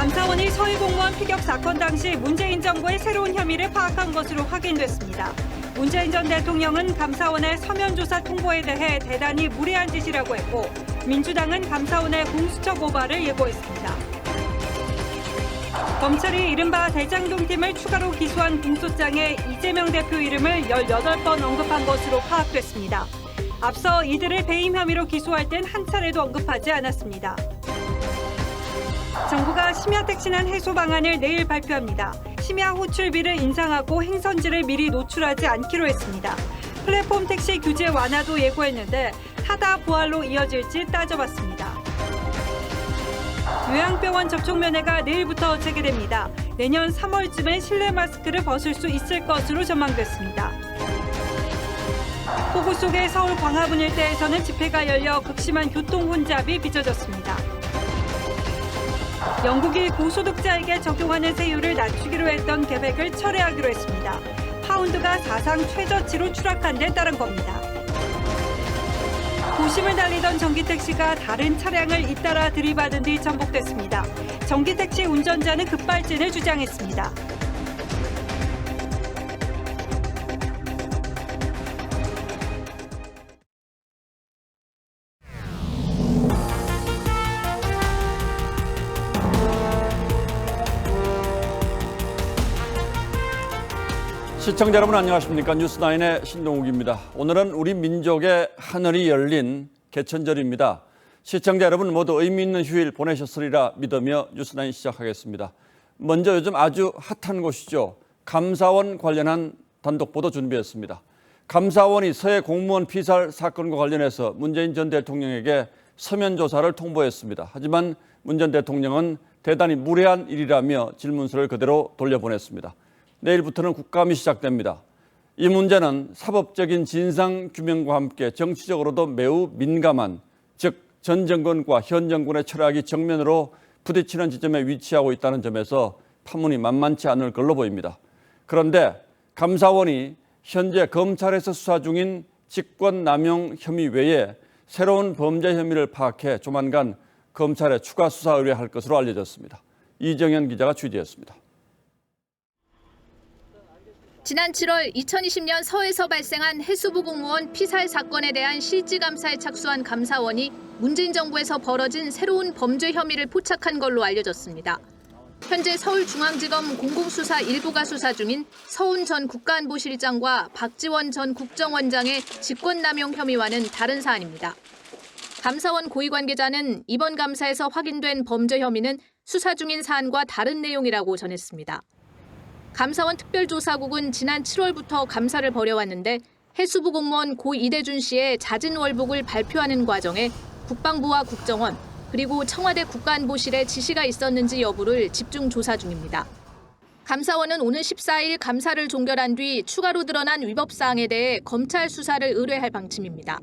감사원이 서해 공무원 피격 사건 당시 문재인 정부의 새로운 혐의를 파악한 것으로 확인됐습니다. 문재인 전 대통령은 감사원의 서면 조사 통보에 대해 대단히 무례한 짓이라고 했고, 민주당은 감사원의 공수처 고발을 예고했습니다. 검찰이 이른바 대장동 팀을 추가로 기소한 공소장에 이재명 대표 이름을 18번 언급한 것으로 파악됐습니다. 앞서 이들을 배임 혐의로 기소할 땐 한 차례도 언급하지 않았습니다. 정부가 심야 택시난 해소 방안을 내일 발표합니다. 심야 호출비를 인상하고 행선지를 미리 노출하지 않기로 했습니다. 플랫폼 택시 규제 완화도 예고했는데 하다 보할로 이어질지 따져봤습니다. 요양병원 접종 면회가 내일부터 재개됩니다. 내년 3월쯤에 실내 마스크를 벗을 수 있을 것으로 전망됐습니다. 폭우 속의 서울 광화문 일대에서는 집회가 열려 극심한 교통 혼잡이 빚어졌습니다. 영국이 고소득자에게 적용하는 세율을 낮추기로 했던 계획을 철회하기로 했습니다. 파운드가 사상 최저치로 추락한 데 따른 겁니다. 도심을 달리던 전기택시가 다른 차량을 잇따라 들이받은 뒤 전복됐습니다. 전기택시 운전자는 급발진을 주장했습니다. 시청자 여러분 안녕하십니까? 뉴스9의 신동욱입니다. 오늘은 우리 민족의 하늘이 열린 개천절입니다. 시청자 여러분 모두 의미 있는 휴일 보내셨으리라 믿으며 뉴스9 시작하겠습니다. 먼저 요즘 아주 핫한 곳이죠. 감사원 관련한 단독 보도 준비했습니다. 감사원이 서해 공무원 피살 사건과 관련해서 문재인 전 대통령에게 서면 조사를 통보했습니다. 하지만 문 전 대통령은 대단히 무례한 일이라며 질문서를 그대로 돌려보냈습니다. 내일부터는 국감이 시작됩니다. 이 문제는 사법적인 진상규명과 함께 정치적으로도 매우 민감한, 즉 전 정권과 현 정권의 철학이 정면으로 부딪히는 지점에 위치하고 있다는 점에서 판문이 만만치 않을 걸로 보입니다. 그런데 감사원이 현재 검찰에서 수사 중인 직권남용 혐의 외에 새로운 범죄 혐의를 파악해 조만간 검찰에 추가 수사 의뢰할 것으로 알려졌습니다. 이정현 기자가 취재했습니다. 지난 7월 2020년 서해에서 발생한 해수부 공무원 피살 사건에 대한 실지감사에 착수한 감사원이 문재인 정부에서 벌어진 새로운 범죄 혐의를 포착한 걸로 알려졌습니다. 현재 서울중앙지검 공공수사 1부가 수사 중인 서훈 전 국가안보실장과 박지원 전 국정원장의 직권남용 혐의와는 다른 사안입니다. 감사원 고위 관계자는 이번 감사에서 확인된 범죄 혐의는 수사 중인 사안과 다른 내용이라고 전했습니다. 감사원 특별조사국은 지난 7월부터 감사를 벌여왔는데 해수부 공무원 고 이대준 씨의 자진 월북을 발표하는 과정에 국방부와 국정원 그리고 청와대 국가안보실에 지시가 있었는지 여부를 집중 조사 중입니다. 감사원은 오늘 14일 감사를 종결한 뒤 추가로 드러난 위법 사항에 대해 검찰 수사를 의뢰할 방침입니다.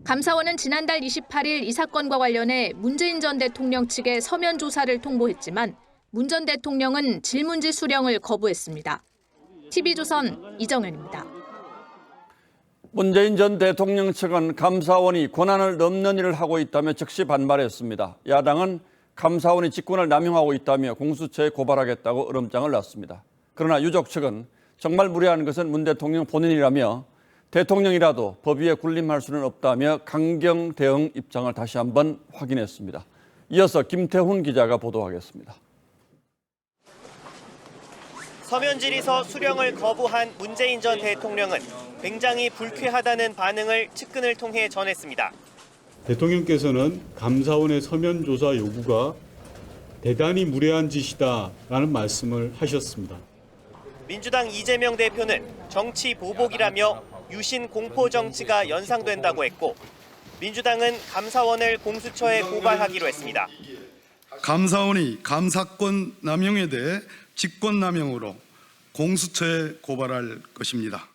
감사원은 지난달 28일 이 사건과 관련해 문재인 전 대통령 측에 서면 조사를 통보했지만 문 전 대통령은 질문지 수령을 거부했습니다. TV조선 이정현입니다. 문재인 전 대통령 측은 감사원이 권한을 넘는 일을 하고 있다며 즉시 반발했습니다. 야당은 감사원이 직권을 남용하고 있다며 공수처에 고발하겠다고 으름장을 놨습니다. 그러나 유족 측은 정말 무례한 것은 문 대통령 본인이라며 대통령이라도 법 위에 군림할 수는 없다며 강경 대응 입장을 다시 한번 확인했습니다. 이어서 김태훈 기자가 보도하겠습니다. 서면 질의서 수령을 거부한 문재인 전 대통령은 굉장히 불쾌하다는 반응을 측근을 통해 전했습니다. 대통령께서는 감사원의 서면 조사 요구가 대단히 무례한 짓이다라는 말씀을 하셨습니다. 민주당 이재명 대표는 정치 보복이라며 유신 공포 정치가 연상된다고 했고 민주당은 감사원을 공수처에 고발하기로 했습니다. 감사원이 감사권 남용에 대해 직권남용으로 공수처에 고발할 것입니다.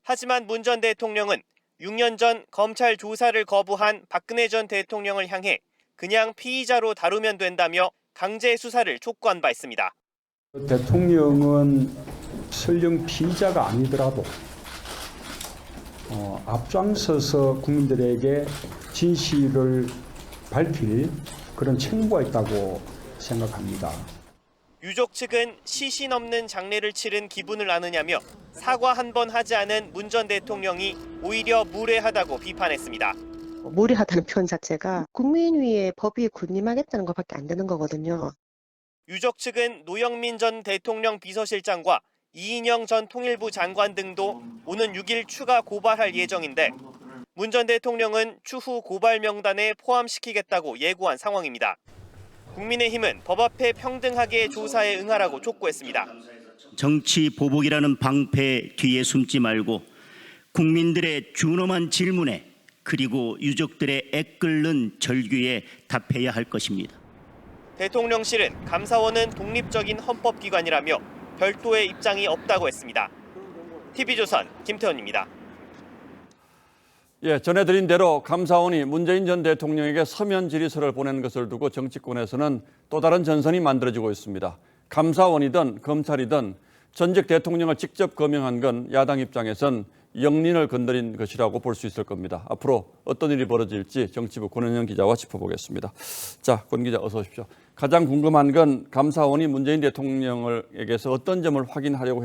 하지만 문 전 대통령은 6년 전 검찰 조사를 거부한 박근혜 전 대통령을 향해 그냥 피의자로 다루면 된다며 강제 수사를 촉구한 바 있습니다. 대통령은 설령 피의자가 아니더라도 앞장서서 국민들에게 진실을 밝힐 그런 책무가 있다고 생각합니다. 유족 측은 시신 없는 장례를 치른 기분을 나누냐며 사과 한 번 하지 않은 문 전 대통령이 오히려 무례하다고 비판했습니다. 무례하다는 표현 자체가 국민 위에 법 위에 군림하겠다는 것밖에 안 되는 거거든요. 유족 측은 노영민 전 대통령 비서실장과 이인영 전 통일부 장관 등도 오는 6일 추가 고발할 예정인데 문 전 대통령은 추후 고발 명단에 포함시키겠다고 예고한 상황입니다. 국민의힘은 법 앞에 평등하게 조사에 응하라고 촉구했습니다. 정치 보복이라는 방패 뒤에 숨지 말고 국민들의 준엄한 질문에 그리고 유족들의 애끓는 절규에 답해야 할 것입니다. 대통령실은 감사원은 독립적인 헌법기관이라며 별도의 입장이 없다고 했습니다. TV조선 김태원입니다. 예, 전해드린 대로 감사원이 문재인 전 대통령에게 서면 질의서를 보낸 것을 두고 정치권에서는 또 다른 전선이 만들어지고 있습니다. 감사원이든 검찰이든 전직 대통령을 직접 거명한 건 야당 입장에선 영린을 건드린 것이라고 볼 수 있을 겁니다. 앞으로 어떤 일이 벌어질지 정치부 권은영 기자와 짚어보겠습니다. 자, 권 기자 어서 오십시오. 가장 궁금한 건 감사원이 문재인 대통령에게서 어떤 점을 확인하려고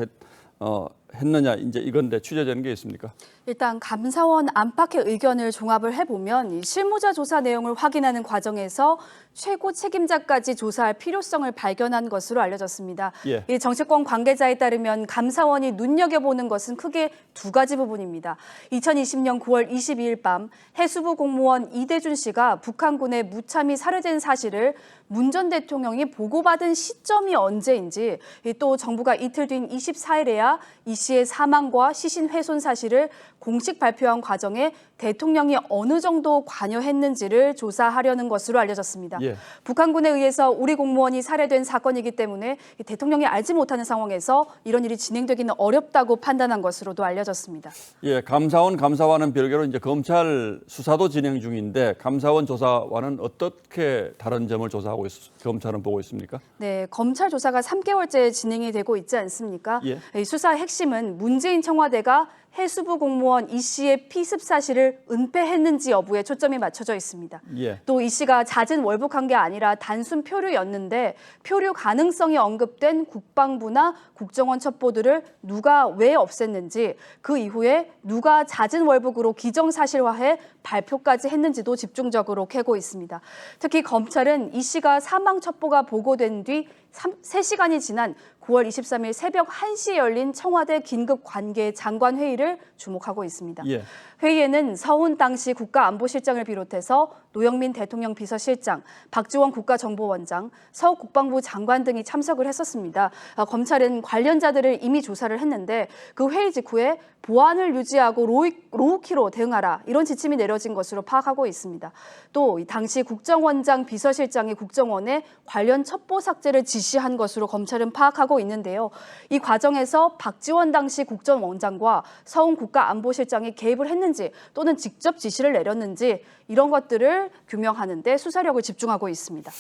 했느냐 이제 이건데 취재되는 게 있습니까? 일단 감사원 안팎의 의견을 종합을 해보면 이 실무자 조사 내용을 확인하는 과정에서 최고 책임자까지 조사할 필요성을 발견한 것으로 알려졌습니다. 예. 이 정치권 관계자에 따르면 감사원이 눈여겨보는 것은 크게 두 가지 부분입니다. 2020년 9월 22일 밤 해수부 공무원 이대준 씨가 북한군에 무참히 살해된 사실을 문 전 대통령이 보고받은 시점이 언제인지, 또 정부가 이틀 뒤인 24일에야 이 씨의 사망과 시신 훼손 사실을 공식 발표한 과정에 대통령이 어느 정도 관여했는지를 조사하려는 것으로 알려졌습니다. 예. 북한군에 의해서 우리 공무원이 살해된 사건이기 때문에 대통령이 알지 못하는 상황에서 이런 일이 진행되기는 어렵다고 판단한 것으로도 알려졌습니다. 예, 감사와는 별개로 이제 검찰 수사도 진행 중인데 감사원 조사와는 어떻게 다른 점을 조사하고 검찰은 보고 있습니까? 네, 검찰 조사가 3개월째 진행이 되고 있지 않습니까? 예. 이 수사의 핵심은 문재인 청와대가 해수부 공무원 이 씨의 피습 사실을 은폐했는지 여부에 초점이 맞춰져 있습니다. 예. 또 이 씨가 잦은 월북한 게 아니라 단순 표류였는데 표류 가능성이 언급된 국방부나 국정원 첩보들을 누가 왜 없앴는지, 그 이후에 누가 잦은 월북으로 기정사실화해 발표까지 했는지도 집중적으로 캐고 있습니다. 특히 검찰은 이 씨가 사망 첩보가 보고된 뒤 3시간이 지난 9월 23일 새벽 1시에 열린 청와대 긴급관계 장관 회의를 주목하고 있습니다. 예. 회의에는 서훈 당시 국가안보실장을 비롯해서 노영민 대통령 비서실장, 박지원 국가정보원장, 서 국방부 장관 등이 참석을 했었습니다. 검찰은 관련자들을 이미 조사를 했는데 그 회의 직후에 보안을 유지하고 로우키로 대응하라, 이런 지침이 내려진 것으로 파악하고 있습니다. 또 당시 국정원장 비서실장이 국정원에 관련 첩보 삭제를 지시한 것으로 검찰은 파악하고 있는데요. 이 과정에서 박지원 당시 국정원장과 서훈 국가안보실장이 개입을 했는지 또는 직접 지시를 내렸는지, 이런 것들을 규명하는 데 수사력을 집중하고 있습니다.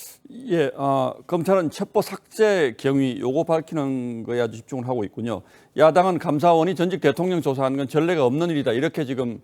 예, 검찰은 첩보 삭제 경위 요거 밝히는 거에 아주 집중을 하고 있군요. 야당은 감사원이 전직 대통령 조사하는 건 전례가 없는 일이다, 이렇게 지금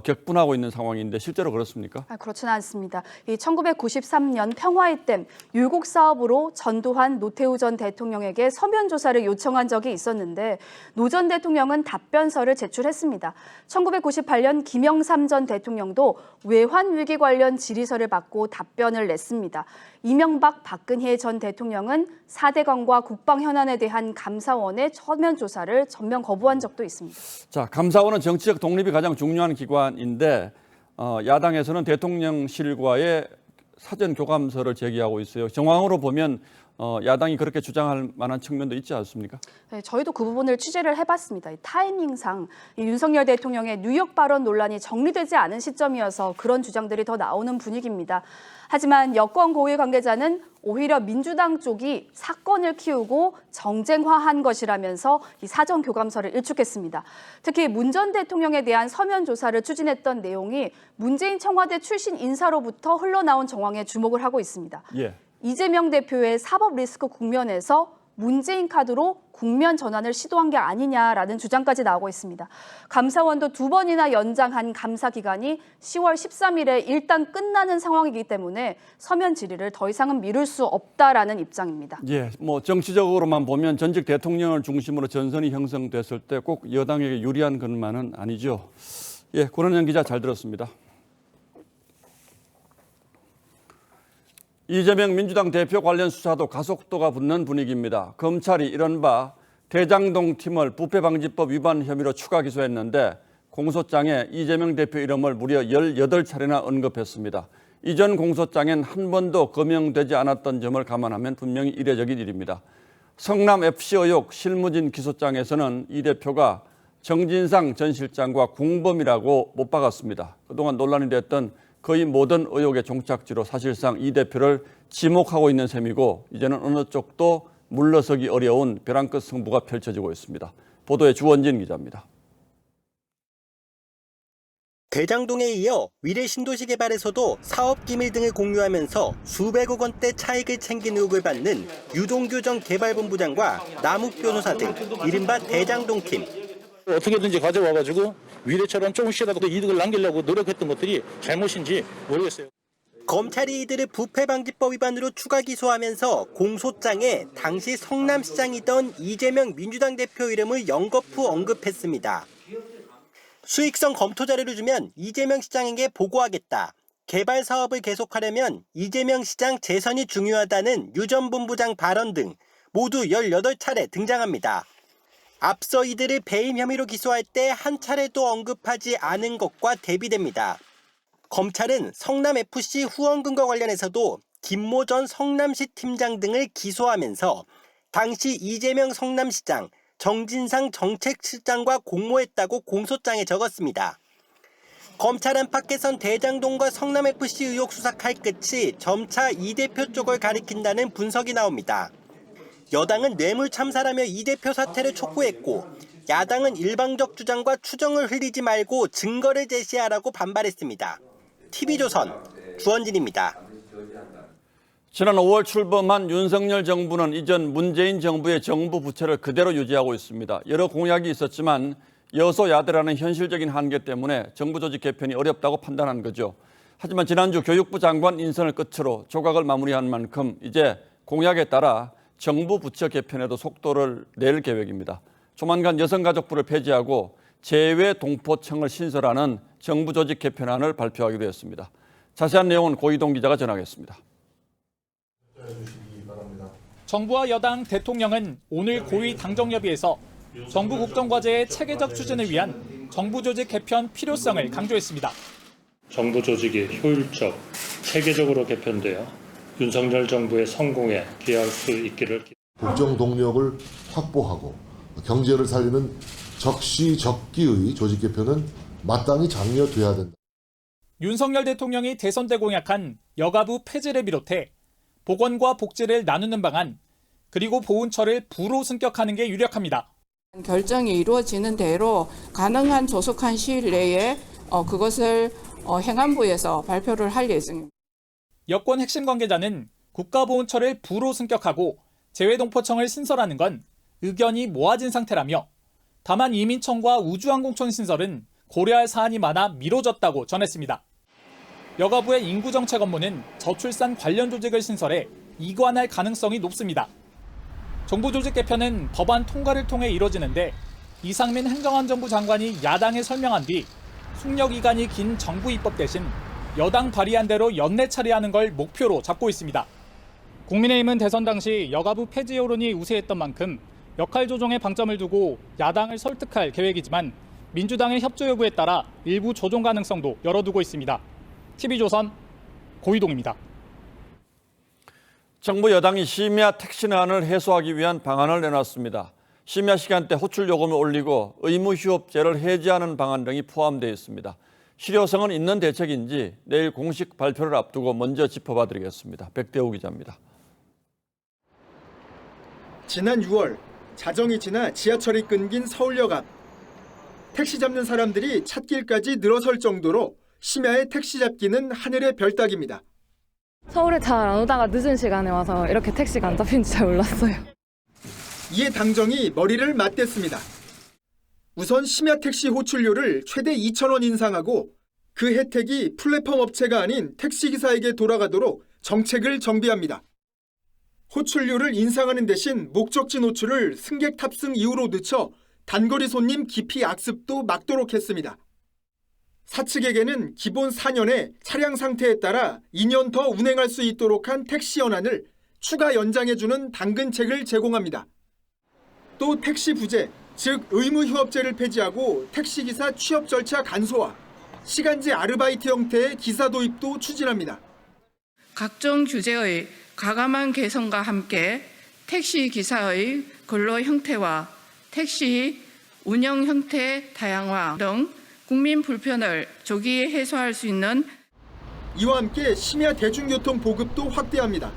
격분하고 있는 상황인데 실제로 그렇습니까? 그렇지는 않습니다. 1993년 평화의 댐 율곡 사업으로 전두환, 노태우 전 대통령에게 서면 조사를 요청한 적이 있었는데 노 전 대통령은 답변서를 제출했습니다. 1998년 김영삼 전 대통령도 외환 위기 관련 질의서를 받고 답변을 냈습니다. 이명박, 박근혜 전 대통령은 4대강과 국방 현안에 대한 감사원의 서면 조사를 전면 거부한 적도 있습니다. 자, 감사원은 정치적 독립이 가장 중요한 기관인데 야당에서는 대통령실과의 사전 교감서를 제기하고 있어요. 정황으로 보면 야당이 그렇게 주장할 만한 측면도 있지 않습니까? 네, 저희도 그 부분을 취재를 해봤습니다. 타이밍상 윤석열 대통령의 뉴욕 발언 논란이 정리되지 않은 시점이어서 그런 주장들이 더 나오는 분위기입니다. 하지만 여권 고위 관계자는 오히려 민주당 쪽이 사건을 키우고 정쟁화한 것이라면서 이 사전 교감서를 일축했습니다. 특히 문 전 대통령에 대한 서면 조사를 추진했던 내용이 문재인 청와대 출신 인사로부터 흘러나온 정황에 주목을 하고 있습니다. 예. 이재명 대표의 사법 리스크 국면에서 문재인 카드로 국면 전환을 시도한 게 아니냐라는 주장까지 나오고 있습니다. 감사원도 2번이나 연장한 감사 기간이 10월 13일에 일단 끝나는 상황이기 때문에 서면 질의를 더 이상은 미룰 수 없다라는 입장입니다. 예, 뭐 정치적으로만 보면 전직 대통령을 중심으로 전선이 형성됐을 때 꼭 여당에게 유리한 것만은 아니죠. 예, 권은영 기자 잘 들었습니다. 이재명 민주당 대표 관련 수사도 가속도가 붙는 분위기입니다. 검찰이 이른바 대장동 팀을 부패방지법 위반 혐의로 추가 기소했는데 공소장에 이재명 대표 이름을 무려 18차례나 언급했습니다. 이전 공소장엔 한 번도 거명되지 않았던 점을 감안하면 분명히 이례적인 일입니다. 성남FC 의혹 실무진 기소장에서는 이 대표가 정진상 전 실장과 공범이라고 못 박았습니다. 그동안 논란이 됐던 거의 모든 의혹의 종착지로 사실상 이 대표를 지목하고 있는 셈이고 이제는 어느 쪽도 물러서기 어려운 벼랑 끝 승부가 펼쳐지고 있습니다. 보도에 주원진 기자입니다. 대장동에 이어 위례 신도시 개발에서도 사업 기밀 등을 공유하면서 수백억 원대 차익을 챙긴 의혹을 받는 유동규 전 개발본부장과 남욱 변호사 등 이른바 대장동 팀. 어떻게든지 가져와가지고 위례처럼 조금씩이라도 이득을 남기려고 노력했던 것들이 잘못인지 모르겠어요. 검찰이 이들을 부패방지법 위반으로 추가 기소하면서 공소장에 당시 성남시장이던 이재명 민주당 대표 이름을 연거푸 언급했습니다. 수익성 검토 자료를 주면 이재명 시장에게 보고하겠다. 개발 사업을 계속하려면 이재명 시장 재선이 중요하다는 유 전 본부장 발언 등 모두 18차례 등장합니다. 앞서 이들을 배임 혐의로 기소할 때 한 차례도 언급하지 않은 것과 대비됩니다. 검찰은 성남FC 후원금과 관련해서도 김모 전 성남시 팀장 등을 기소하면서 당시 이재명 성남시장, 정진상 정책실장과 공모했다고 공소장에 적었습니다. 검찰 안팎에선 대장동과 성남FC 의혹 수사 칼끝이 점차 이 대표 쪽을 가리킨다는 분석이 나옵니다. 여당은 뇌물 참사라며 이 대표 사퇴를 촉구했고 야당은 일방적 주장과 추정을 흘리지 말고 증거를 제시하라고 반발했습니다. TV조선 주원진입니다. 지난 5월 출범한 윤석열 정부는 이전 문재인 정부의 정부 부채를 그대로 유지하고 있습니다. 여러 공약이 있었지만 여소야대라는 현실적인 한계 때문에 정부 조직 개편이 어렵다고 판단한 거죠. 하지만 지난주 교육부 장관 인선을 끝으로 조각을 마무리한 만큼 이제 공약에 따라 정부 부처 개편에도 속도를 낼 계획입니다. 조만간 여성가족부를 폐지하고 재외동포청을 신설하는 정부 조직 개편안을 발표하기도 했습니다. 자세한 내용은 고이동 기자가 전하겠습니다. 정부와 여당, 대통령은 오늘 고위 당정협의에서 정부 국정과제의 체계적 추진을 위한 정부 조직 개편 필요성을 강조했습니다. 정부 조직이 효율적, 체계적으로 개편되어 윤석열 정부의 성공에 기여할 수 있기를. 국정 동력을 확보하고 경제를 살리는 적시적기의 조직 개편은 마땅히 장려돼야 된다. 윤석열 대통령이 대선 때 공약한 여가부 폐지를 비롯해 보건과 복지를 나누는 방안, 그리고 보훈처를 부로 승격하는 게 유력합니다. 결정이 이루어지는 대로 가능한 조속한 시일 내에 그것을 행안부에서 발표를 할 예정입니다. 여권 핵심 관계자는 국가보훈처를 부로 승격하고 재외동포청을 신설하는 건 의견이 모아진 상태라며 다만 이민청과 우주항공청 신설은 고려할 사안이 많아 미뤄졌다고 전했습니다. 여가부의 인구정책 업무는 저출산 관련 조직을 신설해 이관할 가능성이 높습니다. 정부 조직 개편은 법안 통과를 통해 이뤄지는데 이상민 행정안전부 장관이 야당에 설명한 뒤 숙려기간이 긴 정부 입법 대신 여당 발의한 대로 연내 처리하는 걸 목표로 잡고 있습니다. 국민의힘은 대선 당시 여가부 폐지 여론이 우세했던 만큼 역할 조정에 방점을 두고 야당을 설득할 계획이지만 민주당의 협조 여부에 따라 일부 조정 가능성도 열어두고 있습니다. TV조선 고이동입니다. 정부 여당이 심야 택시난을 해소하기 위한 방안을 내놨습니다. 심야 시간대 호출 요금을 올리고 의무 휴업제를 해제하는 방안 등이 포함되어 있습니다. 실효성은 있는 대책인지 내일 공식 발표를 앞두고 먼저 짚어봐 드리겠습니다. 백대호 기자입니다. 지난 6월 자정이 지나 지하철이 끊긴 서울역 앞. 택시 잡는 사람들이 찻길까지 늘어설 정도로 심야에 택시 잡기는 하늘의 별 따기입니다. 서울에 잘 안 오다가 늦은 시간에 와서 이렇게 택시가 안 잡히는지 잘 몰랐어요. 이에 당정이 머리를 맞댔습니다. 우선 심야 택시 호출료를 최대 2,000원 인상하고 그 혜택이 플랫폼 업체가 아닌 택시기사에게 돌아가도록 정책을 정비합니다. 호출료를 인상하는 대신 목적지 노출을 승객 탑승 이후로 늦춰 단거리 손님 기피 악습도 막도록 했습니다. 사측에게는 기본 4년에 차량 상태에 따라 2년 더 운행할 수 있도록 한 택시 연한을 추가 연장해주는 당근책을 제공합니다. 또 택시 부재, 즉 의무휴업제를 폐지하고 택시기사 취업 절차 간소화, 시간제 아르바이트 형태의 기사 도입도 추진합니다. 각종 규제의 과감한 개선과 함께 택시기사의 근로 형태와 택시 운영 형태 다양화 등 국민 불편을 조기에 해소할 수 있는 이와 함께 심야 대중교통 보급도 확대합니다.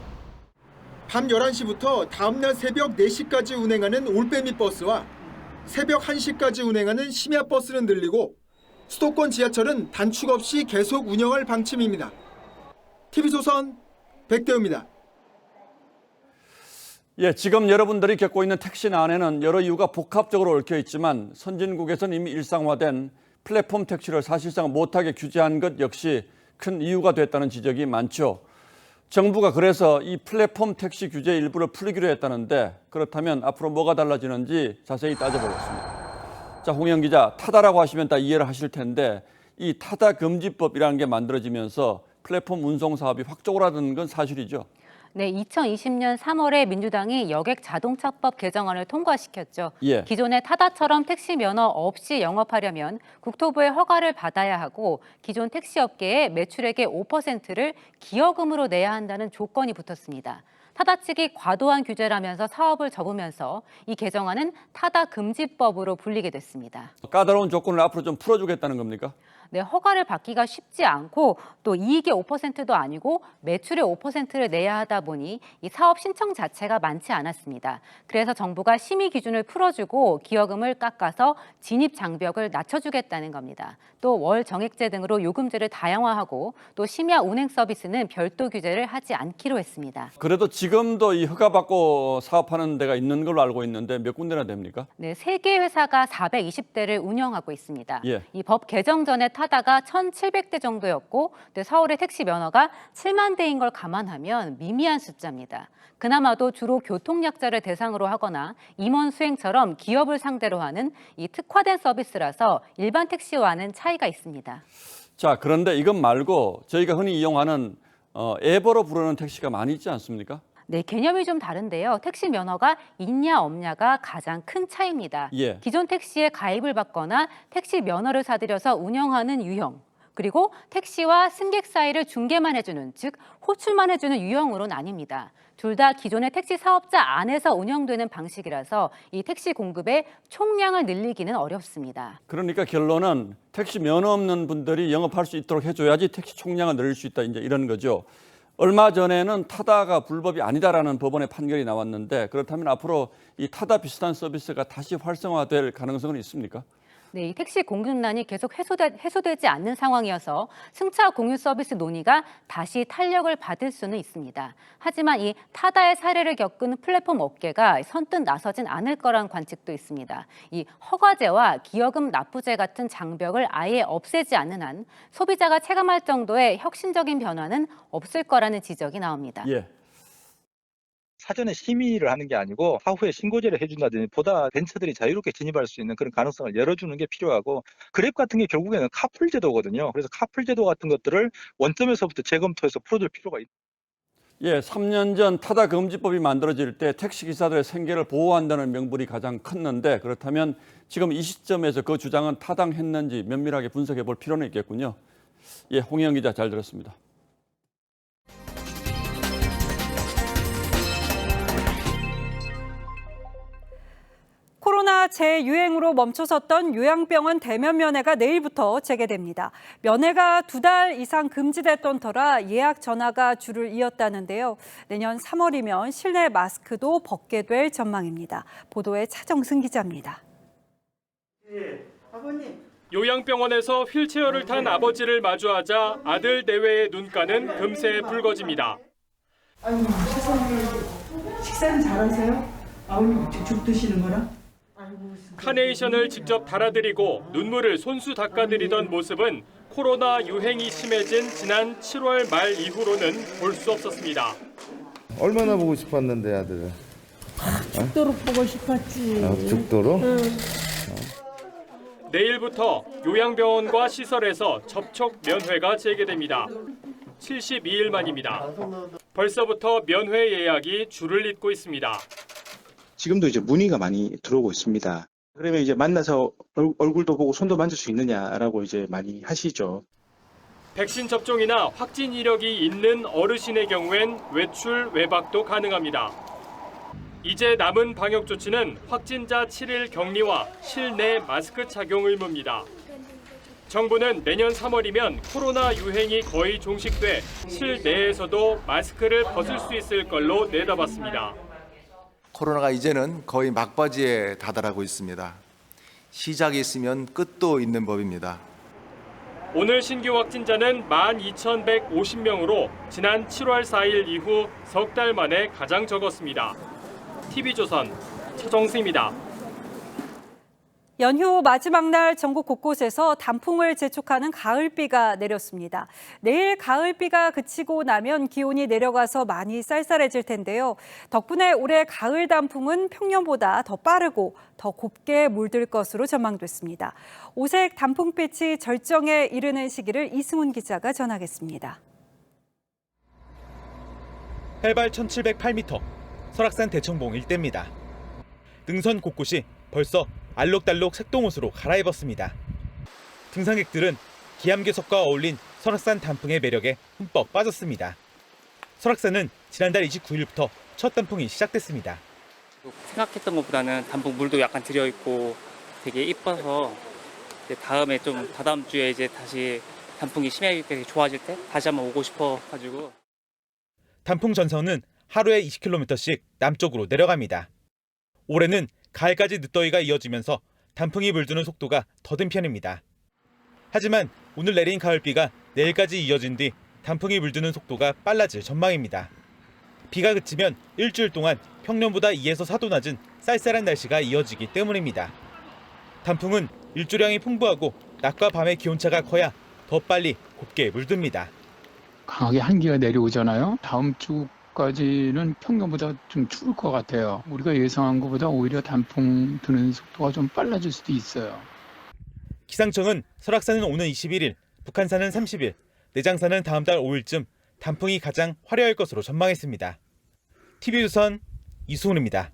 밤 11시부터 다음날 새벽 4시까지 운행하는 올빼미 버스와 새벽 1시까지 운행하는 심야 버스는 늘리고 수도권 지하철은 단축 없이 계속 운영할 방침입니다. TV조선 백대우입니다. 예, 지금 여러분들이 겪고 있는 택시 안에는 여러 이유가 복합적으로 얽혀 있지만 선진국에서는 이미 일상화된 플랫폼 택시를 사실상 못하게 규제한 것 역시 큰 이유가 됐다는 지적이 많죠. 정부가 그래서 이 플랫폼 택시 규제 일부를 풀기로 했다는데 그렇다면 앞으로 뭐가 달라지는지 자세히 따져보겠습니다. 자, 홍영 기자, 타다라고 하시면 다 이해를 하실 텐데 이 타다 금지법이라는 게 만들어지면서 플랫폼 운송 사업이 확 쪼그라드는 건 사실이죠. 네, 2020년 3월에 민주당이 여객 자동차법 개정안을 통과시켰죠. 예. 기존의 타다처럼 택시 면허 없이 영업하려면 국토부의 허가를 받아야 하고 기존 택시업계의 매출액의 5%를 기여금으로 내야 한다는 조건이 붙었습니다. 타다 측이 과도한 규제라면서 사업을 접으면서 이 개정안은 타다 금지법으로 불리게 됐습니다. 까다로운 조건을 앞으로 좀 풀어주겠다는 겁니까? 네, 허가를 받기가 쉽지 않고 또 이익의 5%도 아니고 매출의 5%를 내야 하다 보니 이 사업 신청 자체가 많지 않았습니다. 그래서 정부가 심의 기준을 풀어주고 기여금을 깎아서 진입 장벽을 낮춰주겠다는 겁니다. 또 월 정액제 등으로 요금제를 다양화하고 또 심야 운행 서비스는 별도 규제를 하지 않기로 했습니다. 그래도 지금도 이 허가받고 사업하는 데가 있는 걸로 알고 있는데 몇 군데나 됩니까? 네, 3개 회사가 420대를 운영하고 있습니다. 예. 이 법 개정 전에 타다가 1,700대 정도였고 서울의 택시 면허가 7만 대인 걸 감안하면 미미한 숫자입니다. 그나마도 주로 교통약자를 대상으로 하거나 임원 수행처럼 기업을 상대로 하는 이 특화된 서비스라서 일반 택시와는 차이가 있습니다. 자, 그런데 이것 말고 저희가 흔히 이용하는 앱으로 부르는 택시가 많이 있지 않습니까? 네, 개념이 좀 다른데요. 택시 면허가 있냐 없냐가 가장 큰 차이입니다. 예. 기존 택시에 가입을 받거나 택시 면허를 사들여서 운영하는 유형, 그리고 택시와 승객 사이를 중개만 해주는, 즉 호출만 해주는 유형으로 나뉩니다. 둘 다 기존의 택시 사업자 안에서 운영되는 방식이라서 이 택시 공급의 총량을 늘리기는 어렵습니다. 그러니까 결론은 택시 면허 없는 분들이 영업할 수 있도록 해줘야지 택시 총량을 늘릴 수 있다, 이제 이런 거죠. 얼마 전에는 타다가 불법이 아니다라는 법원의 판결이 나왔는데 그렇다면 앞으로 이 타다 비슷한 서비스가 다시 활성화될 가능성은 있습니까? 네, 이 택시 공급난이 계속 해소되지 않는 상황이어서 승차 공유 서비스 논의가 다시 탄력을 받을 수는 있습니다. 하지만 이 타다의 사례를 겪은 플랫폼 업계가 선뜻 나서진 않을 거란 관측도 있습니다. 이 허가제와 기여금 납부제 같은 장벽을 아예 없애지 않는 한 소비자가 체감할 정도의 혁신적인 변화는 없을 거라는 지적이 나옵니다. 예. 사전에 심의를 하는 게 아니고 사후에 신고제를 해준다든지 보다 벤처들이 자유롭게 진입할 수 있는 그런 가능성을 열어주는 게 필요하고, 그랩 같은 게 결국에는 카풀 제도거든요. 그래서 카풀 제도 같은 것들을 원점에서부터 재검토해서 풀어줄 필요가 있다. 예, 3년 전 타다 금지법이 만들어질 때 택시기사들의 생계를 보호한다는 명분이 가장 컸는데 그렇다면 지금 이 시점에서 그 주장은 타당했는지 면밀하게 분석해 볼 필요는 있겠군요. 예, 홍영 기자 잘 들었습니다. 코로나 재유행으로 멈춰섰던 요양병원 대면 면회가 내일부터 재개됩니다. 면회가 2달 이상 금지됐던 터라 예약 전화가 줄을 이었다는데요. 내년 3월이면 실내 마스크도 벗게 될 전망입니다. 보도에 차정승 기자입니다. 요양병원에서 휠체어를 탄 아버지를 마주하자 아들 내외의 눈가는 금세 붉어집니다. 아이고, 세상에. 식사는 잘하세요? 아버님 죽 드시는 거라? 카네이션을 직접 달아드리고 눈물을 손수 닦아드리던 모습은 코로나 유행이 심해진 지난 7월 말 이후로는 볼 수 없었습니다. 얼마나 보고 싶었는데 아들을? 죽도록 보고 싶었지. 죽도록? 응. 내일부터 요양병원과 시설에서 접촉 면회가 재개됩니다. 72일 만입니다. 벌써부터 면회 예약이 줄을 잇고 있습니다. 지금도 이제 문의가 많이 들어오고 있습니다. 그러면 이제 만나서 얼굴도 보고 손도 만질 수 있느냐라고 이제 많이 하시죠. 백신 접종이나 확진 이력이 있는 어르신의 경우엔 외출, 외박도 가능합니다. 이제 남은 방역 조치는 확진자 7일 격리와 실내 마스크 착용 의무입니다. 정부는 내년 3월이면 코로나 유행이 거의 종식돼 실내에서도 마스크를 벗을 수 있을 걸로 내다봤습니다. 코로나가 이제는 거의 막바지에 다다르고 있습니다. 시작이 있으면 끝도 있는 법입니다. 오늘 신규 확진자는 12,150명으로 지난 7월 4일 이후 석 달 만에 가장 적었습니다. TV조선 최정수입니다. 연휴 마지막 날 전국 곳곳에서 단풍을 재촉하는 가을비가 내렸습니다. 내일 가을비가 그치고 나면 기온이 내려가서 많이 쌀쌀해질 텐데요. 덕분에 올해 가을 단풍은 평년보다 더 빠르고 더 곱게 물들 것으로 전망됐습니다. 오색 단풍빛이 절정에 이르는 시기를 이승훈 기자가 전하겠습니다. 해발 1,708m, 설악산 대청봉 일대입니다. 능선 곳곳이 벌써 알록달록 색동옷으로 갈아입었습니다. 등산객들은 기암괴석과 어울린 설악산 단풍의 매력에 흠뻑 빠졌습니다. 설악산은 지난달 29일부터 첫 단풍이 시작됐습니다. 생각했던 것보다는 단풍 물도 약간 들여있고 되게 이뻐서 다음에 좀 다다음 주에 이제 다시 단풍이 심하게 좋아질 때 다시 한번 오고 싶어가지고. 단풍 전선은 하루에 20km씩 남쪽으로 내려갑니다. 올해는 가을까지 늦더위가 이어지면서 단풍이 물드는 속도가 더딘 편입니다. 하지만 오늘 내린 가을비가 내일까지 이어진 뒤 단풍이 물드는 속도가 빨라질 전망입니다. 비가 그치면 일주일 동안 평년보다 2에서 4도 낮은 쌀쌀한 날씨가 이어지기 때문입니다. 단풍은 일조량이 풍부하고 낮과 밤의 기온차가 커야 더 빨리 곱게 물듭니다. 강하게 한기가 내려오잖아요. 다음 주까지는 평년보다 좀 추울 것 같아요. 우리가 예상한 것보다 오히려 단풍 드는 속도가 좀 빨라질 수도 있어요. 기상청은 설악산은 오는 21일, 북한산은 30일, 내장산은 다음 달 5일쯤 단풍이 가장 화려할 것으로 전망했습니다. TV조선 이수훈입니다.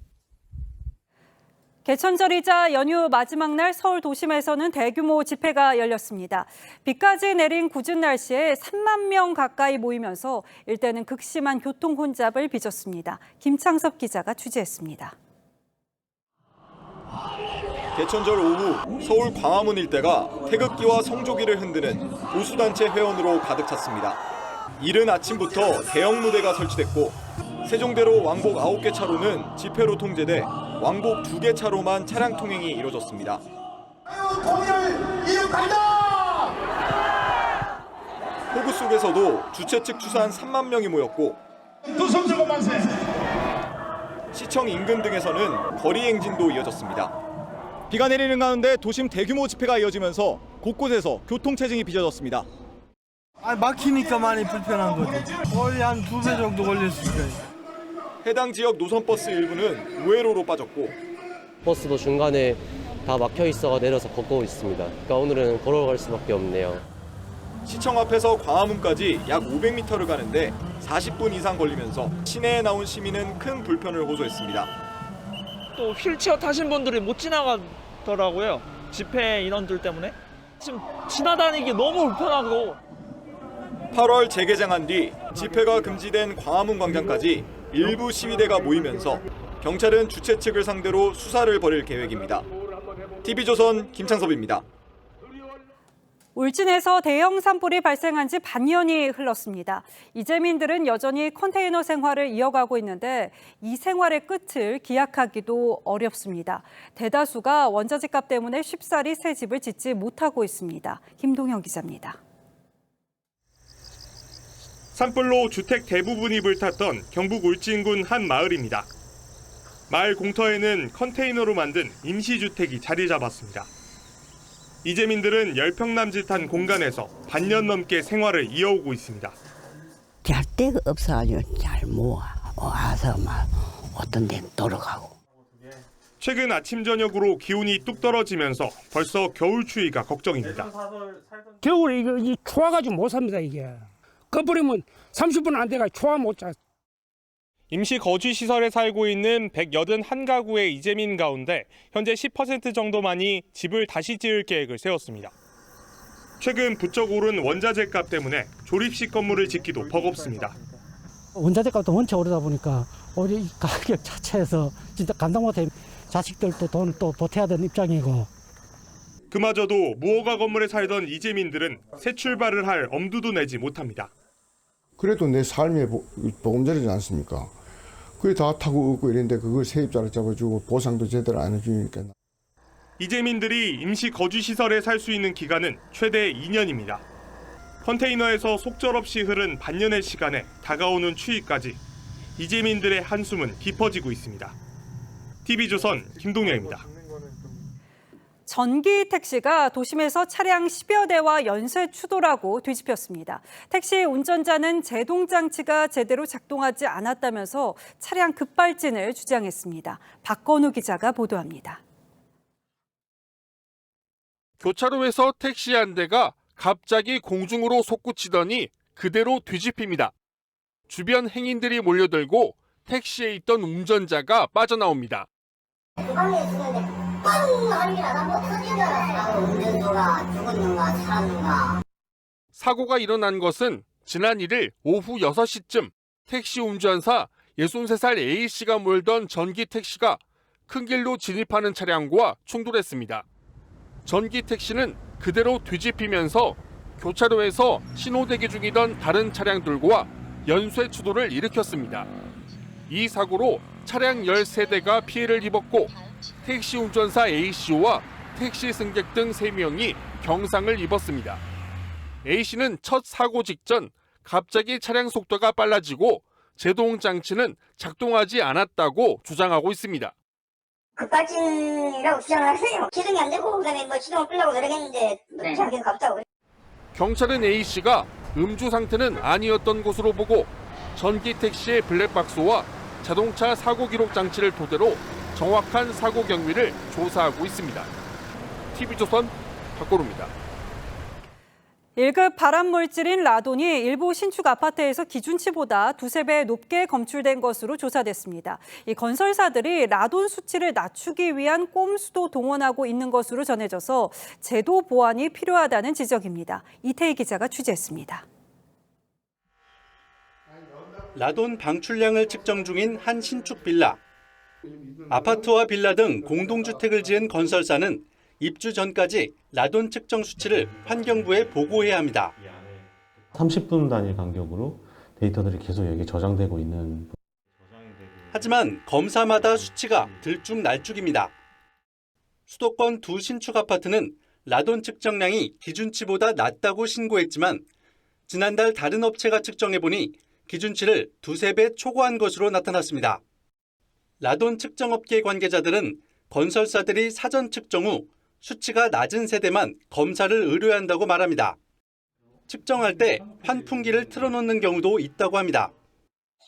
개천절이자 연휴 마지막 날 서울 도심에서는 대규모 집회가 열렸습니다. 비까지 내린 궂은 날씨에 3만 명 가까이 모이면서 일대는 극심한 교통 혼잡을 빚었습니다. 김창섭 기자가 취재했습니다. 개천절 오후 서울 광화문 일대가 태극기와 성조기를 흔드는 보수단체 회원으로 가득 찼습니다. 이른 아침부터 대형 무대가 설치됐고 세종대로 왕복 9개 차로는 집회로 통제돼 왕복 2개 차로만 차량 통행이 이뤄졌습니다. 폭우 속에서도 주최 측 추산 3만 명이 모였고 시청 인근 등에서는 거리 행진도 이어졌습니다. 비가 내리는 가운데 도심 대규모 집회가 이어지면서 곳곳에서 교통체증이 빚어졌습니다. 막히니까 많이 불편한 거지. 거의 한 2배 정도 걸렸을 거예요. 해당 지역 노선버스 일부는 우회로로 빠졌고 버스도 중간에 다 막혀 있어가 내려서 걷고 있습니다. 그러니까 오늘은 걸어갈 수밖에 없네요. 시청 앞에서 광화문까지 약 500m를 가는데 40분 이상 걸리면서 시내에 나온 시민은 큰 불편을 호소했습니다. 또 휠체어 타신 분들이 못 지나가더라고요. 집회 인원들 때문에. 지금 지나다니기 너무 불편하고. 8월 재개장한 뒤 집회가 금지된 광화문 광장까지 일부 시위대가 모이면서 경찰은 주최 측을 상대로 수사를 벌일 계획입니다. TV조선 김창섭입니다. 울진에서 대형 산불이 발생한 지 반년이 흘렀습니다. 이재민들은 여전히 컨테이너 생활을 이어가고 있는데 이 생활의 끝을 기약하기도 어렵습니다. 대다수가 원자재값 때문에 쉽사리 새 집을 짓지 못하고 있습니다. 김동영 기자입니다. 산불로 주택 대부분이 불탔던 경북 울진군 한 마을입니다. 마을 공터에는 컨테이너로 만든 임시주택이 자리 잡았습니다. 이재민들은 10평 남짓한 공간에서 반년 넘게 생활을 이어오고 있습니다. 잘 데가 없어가지고 잘 모아서 막 어떤 데는 돌아가고. 최근 아침 저녁으로 기온이 뚝 떨어지면서 벌써 겨울 추위가 걱정입니다. 겨울에 이거 추워가지고 못 삽니다 이게. 꺼버리면 30분 안 돼가 추워 못 자. 임시 거주 시설에 살고 있는 181가구의 이재민 가운데 현재 10% 정도만이 집을 다시 지을 계획을 세웠습니다. 최근 부쩍 오른 원자재 값 때문에 조립식 건물을 짓기도 버겁습니다. 원자재 값도 원체 오르다 보니까 우리 가격 자체에서 진짜 감당 못해. 자식들도 돈을 또 보태야 되는 입장이고. 그마저도 무허가 건물에 살던 이재민들은 새 출발을 할 엄두도 내지 못합니다. 그래도 내 삶의 보금자리지 않습니까? 그게 다 타고 얻고 이랬는데 그걸 세입자로 잡아주고 보상도 제대로 안 해주니까. 이재민들이 임시 거주시설에 살 수 있는 기간은 최대 2년입니다. 컨테이너에서 속절없이 흐른 반년의 시간에 다가오는 추위까지 이재민들의 한숨은 깊어지고 있습니다. TV조선 김동영입니다. 전기 택시가 도심에서 차량 10여 대와 연쇄 추돌하고 뒤집혔습니다. 택시 운전자는 제동 장치가 제대로 작동하지 않았다면서 차량 급발진을 주장했습니다. 박건우 기자가 보도합니다. 교차로에서 택시 한 대가 갑자기 공중으로 솟구치더니 그대로 뒤집힙니다. 주변 행인들이 몰려들고 택시에 있던 운전자가 빠져나옵니다. 구간에 있었는데 뻥 하는 게 나가 뭐 터진 줄 알았어. 운전수가 죽었는가 살았는가. 사고가 일어난 것은 지난 1일 오후 6시쯤 택시 운전사 63살 A씨가 몰던 전기 택시가 큰 길로 진입하는 차량과 충돌했습니다. 전기 택시는 그대로 뒤집히면서 교차로에서 신호대기 중이던 다른 차량들과 연쇄 추돌을 일으켰습니다. 이 사고로 차량 13대가 피해를 입었고 택시 운전사 A씨와 택시 승객 등 3명이 경상을 입었습니다. A씨는 첫 사고 직전 갑자기 차량 속도가 빨라지고 제동 장치는 작동하지 않았다고 주장하고 있습니다. 급발진이라고 주장을 하세요. 기둥이 안 되고 그다음에 뭐 시동을 끄려고 노력했는데 자기는 갑자기. 경찰은 A씨가 음주 상태는 아니었던 것으로 보고 전기 택시의 블랙박스와 자동차 사고 기록 장치를 토대로 정확한 사고 경위를 조사하고 있습니다. TV조선 박고루입니다. 1급 발암물질인 라돈이 일부 신축 아파트에서 기준치보다 두세 배 높게 검출된 것으로 조사됐습니다. 이 건설사들이 라돈 수치를 낮추기 위한 꼼수도 동원하고 있는 것으로 전해져서 제도 보완이 필요하다는 지적입니다. 이태희 기자가 취재했습니다. 라돈 방출량을 측정 중인 한 신축 빌라. 아파트와 빌라 등 공동주택을 지은 건설사는 입주 전까지 라돈 측정 수치를 환경부에 보고해야 합니다. 30분 단위 간격으로 데이터들이 계속 여기 저장되고 있는. 하지만 검사마다 수치가 들쭉날쭉입니다. 수도권 두 신축 아파트는 라돈 측정량이 기준치보다 낮다고 신고했지만 지난달 다른 업체가 측정해보니 기준치를 두세 배 초과한 것으로 나타났습니다. 라돈 측정업계 관계자들은 건설사들이 사전 측정 후 수치가 낮은 세대만 검사를 의뢰한다고 말합니다. 측정할 때 환풍기를 틀어놓는 경우도 있다고 합니다.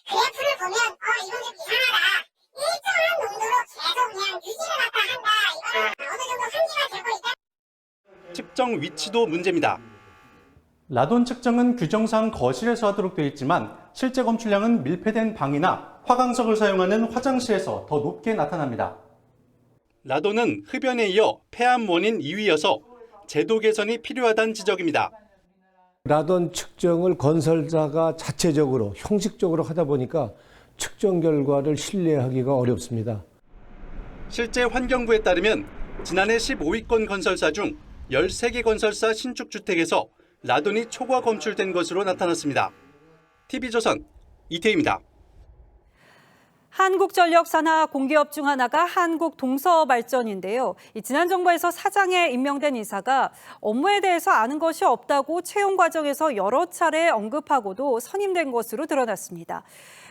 그래프를 보면 이건 좀 이상하다. 일정한 농도로 계속 그냥 유지를 갖다 한다. 이거는 어느 정도 한계가 되고 있다. 측정 위치도 문제입니다. 라돈 측정은 규정상 거실에서 하도록 되어 있지만 실제 검출량은 밀폐된 방이나 화강석을 사용하는 화장실에서 더 높게 나타납니다. 라돈은 흡연에 이어 폐암 원인 2위여서 제도 개선이 필요하다는 지적입니다. 라돈 측정을 건설사가 자체적으로 형식적으로 하다 보니까 측정 결과를 신뢰하기가 어렵습니다. 실제 환경부에 따르면 지난해 15위권 건설사 중 13개 건설사 신축주택에서 라돈이 초과 검출된 것으로 나타났습니다. TV조선 이태희입니다. 한국전력 산하 공기업 중 하나가 한국동서발전인데요. 지난 정부에서 사장에 임명된 이사가 업무에 대해서 아는 것이 없다고 채용 과정에서 여러 차례 언급하고도 선임된 것으로 드러났습니다.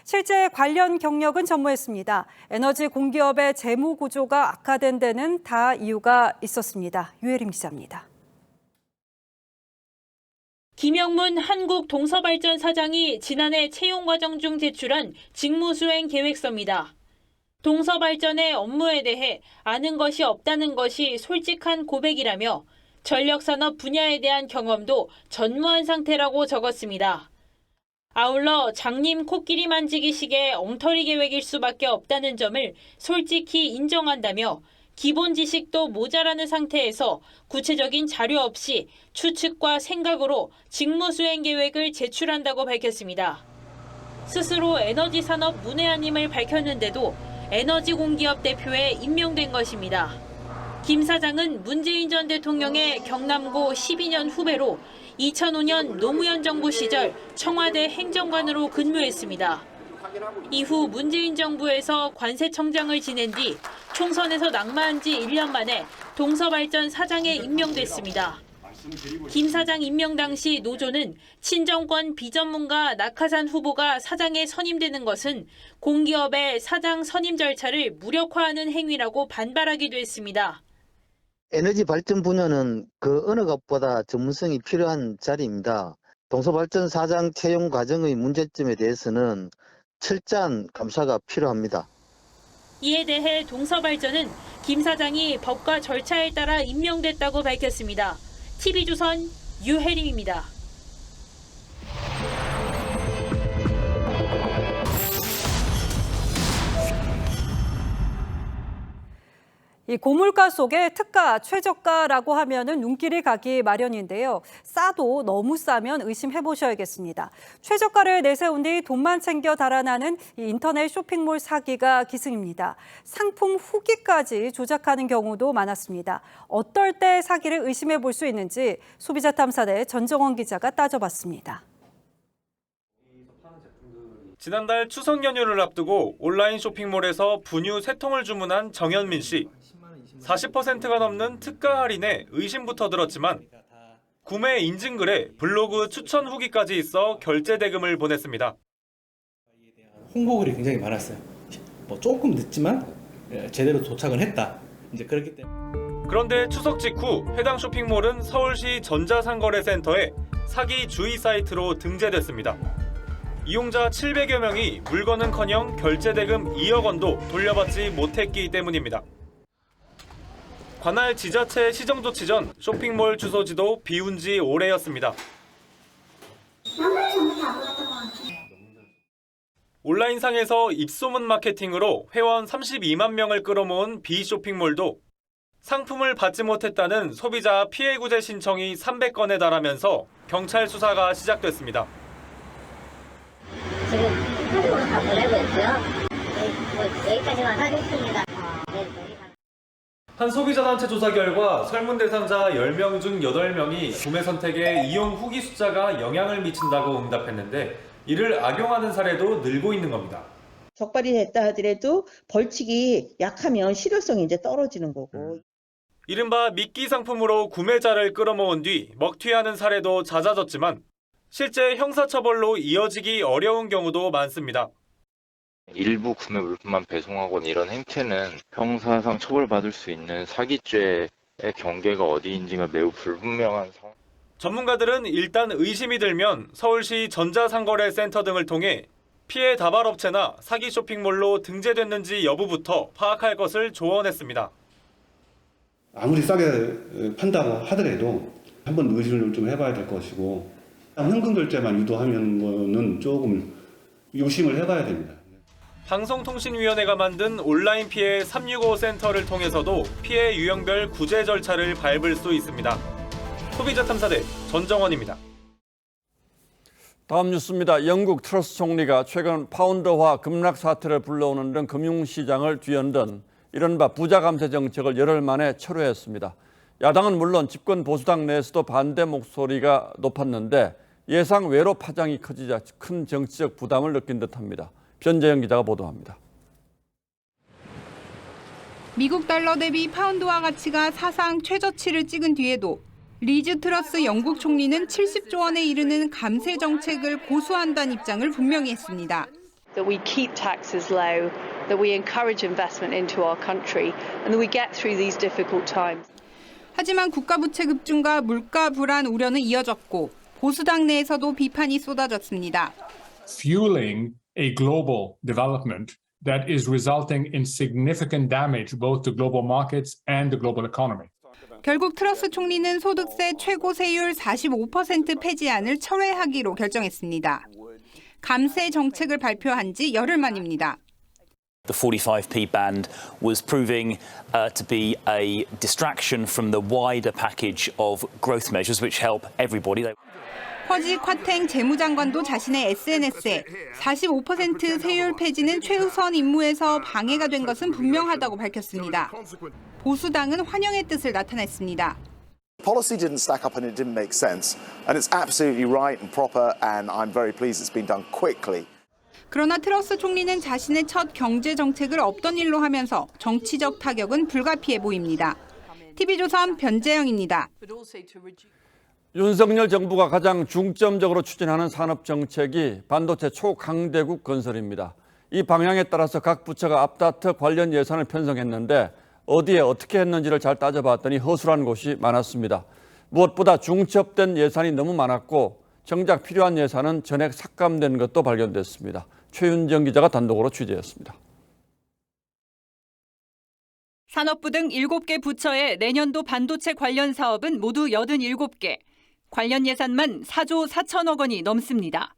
실제 관련 경력은 전무했습니다. 에너지 공기업의 재무 구조가 악화된 데는 다 이유가 있었습니다. 유혜림 기자입니다. 김영문 한국동서발전 사장이 지난해 채용 과정 중 제출한 직무수행 계획서입니다. 동서발전의 업무에 대해 아는 것이 없다는 것이 솔직한 고백이라며 전력산업 분야에 대한 경험도 전무한 상태라고 적었습니다. 아울러 장님 코끼리 만지기식의 엉터리 계획일 수밖에 없다는 점을 솔직히 인정한다며 기본 지식도 모자라는 상태에서 구체적인 자료 없이 추측과 생각으로 직무 수행 계획을 제출한다고 밝혔습니다. 스스로 에너지 산업 문외한임을 밝혔는데도 에너지 공기업 대표에 임명된 것입니다. 김 사장은 문재인 전 대통령의 경남고 12년 후배로 2005년 노무현 정부 시절 청와대 행정관으로 근무했습니다. 이후 문재인 정부에서 관세청장을 지낸 뒤 총선에서 낙마한 지 1년 만에 동서발전 사장에 임명됐습니다. 김 사장 임명 당시 노조는 친정권 비전문가 낙하산 후보가 사장에 선임되는 것은 공기업의 사장 선임 절차를 무력화하는 행위라고 반발하기도 했습니다. 에너지 발전 분야는 그 어느 것보다 전문성이 필요한 자리입니다. 동서발전 사장 채용 과정의 문제점에 대해서는 철저한 감사가 필요합니다. 이에 대해 동서발전은 김 사장이 법과 절차에 따라 임명됐다고 밝혔습니다. TV조선 유혜림입니다. 이 고물가 속에 특가, 최저가라고 하면은 눈길이 가기 마련인데요. 싸도 너무 싸면 의심해보셔야겠습니다. 최저가를 내세운 뒤 돈만 챙겨 달아나는 이 인터넷 쇼핑몰 사기가 기승입니다. 상품 후기까지 조작하는 경우도 많았습니다. 어떨 때 사기를 의심해볼 수 있는지 소비자탐사대 전정원 기자가 따져봤습니다. 지난달 추석 연휴를 앞두고 온라인 쇼핑몰에서 분유 3통을 주문한 정현민 씨. 40%가 넘는 특가 할인에 의심부터 들었지만 구매 인증글에 블로그 추천 후기까지 있어 결제 대금을 보냈습니다. 홍보글이 굉장히 많았어요. 조금 늦지만 제대로 도착은 했다. 이제 그렇기 때문에. 그런데 추석 직후 해당 쇼핑몰은 서울시 전자상거래센터에 사기 주의 사이트로 등재됐습니다. 이용자 700여 명이 물건은커녕 결제 대금 2억 원도 돌려받지 못했기 때문입니다. 관할 지자체 시정 조치 전 쇼핑몰 주소지도 비운 지 오래였습니다. 온라인상에서 입소문 마케팅으로 회원 32만 명을 끌어모은 B 쇼핑몰도 상품을 받지 못했다는 소비자 피해 구제 신청이 300건에 달하면서 경찰 수사가 시작됐습니다. 지금 카드로 다 보내고 있고요. 여기까지만 하겠습니다. 한 소비자단체 조사 결과 설문 대상자 10명 중 8명이 구매 선택에 이용 후기 숫자가 영향을 미친다고 응답했는데 이를 악용하는 사례도 늘고 있는 겁니다. 적발이 됐다 하더라도 벌칙이 약하면 실효성이 이제 떨어지는 거고. 이른바 미끼 상품으로 구매자를 끌어모은 뒤 먹튀하는 사례도 잦아졌지만 실제 형사처벌로 이어지기 어려운 경우도 많습니다. 일부 구매 물품만 배송하거나 이런 행태는 형사상 처벌받을 수 있는 사기죄의 경계가 어디인지가 매우 불분명한 상황. 전문가들은 일단 의심이 들면 서울시 전자상거래센터 등을 통해 피해 다발업체나 사기 쇼핑몰로 등재됐는지 여부부터 파악할 것을 조언했습니다. 아무리 싸게 판다고 하더라도 한번 의심을 좀 해봐야 될 것이고 현금 결제만 유도하는 거는 조금 유심을 해봐야 됩니다. 방송통신위원회가 만든 온라인 피해 365 센터를 통해서도 피해 유형별 구제 절차를 밟을 수 있습니다. 소비자탐사대 전정원입니다. 다음 뉴스입니다. 영국 트러스 총리가 최근 파운드화 급락 사태를 불러오는 등 금융시장을 뒤흔든 이른바 부자 감세 정책을 열흘 만에 철회했습니다. 야당은 물론 집권 보수당 내에서도 반대 목소리가 높았는데 예상 외로 파장이 커지자 큰 정치적 부담을 느낀 듯합니다. 변재영 기자가 보도합니다. 미국 달러 대비 파운드화 가치가 사상 최저치를 찍은 뒤에도 리즈 트러스 영국 총리는 70조 원에 이르는 감세 정책을 고수한다는 입장을 분명히 했습니다. That we keep taxes low, that we encourage investment into our country, and that we get through these difficult times. 하지만 국가 부채 급증과 물가 불안 우려는 이어졌고 보수당 내에서도 비판이 쏟아졌습니다. Fueling a global development that is resulting in significant damage both to global markets and the global economy. 결국 트러스 총리는 소득세 최고 세율 45% 폐지안을 철회하기로 결정했습니다. 감세 정책을 발표한 지 열흘 만입니다. The 45p band was proving to be a distraction from the wider package of growth measures which help everybody. 허지 콰탱 재무장관도 자신의 SNS에 45% 세율 폐지는 최우선 임무에서 방해가 된 것은 분명하다고 밝혔습니다. 보수당은 환영의 뜻을 나타냈습니다. Policy didn't stack up and it didn't make sense. And it's absolutely right and proper and I'm very pleased it's been done quickly. 그러나 트러스 총리는 자신의 첫 경제 정책을 없던 일로 하면서 정치적 타격은 불가피해 보입니다. TV조선 변재영입니다. 윤석열 정부가 가장 중점적으로 추진하는 산업 정책이 반도체 초강대국 건설입니다. 이 방향에 따라서 각 부처가 앞다퉈 관련 예산을 편성했는데 어디에 어떻게 했는지를 잘 따져봤더니 허술한 곳이 많았습니다. 무엇보다 중첩된 예산이 너무 많았고 정작 필요한 예산은 전액 삭감된 것도 발견됐습니다. 최윤정 기자가 단독으로 취재했습니다. 산업부 등 7개 부처의 내년도 반도체 관련 사업은 모두 87개, 관련 예산만 4조 4천억 원이 넘습니다.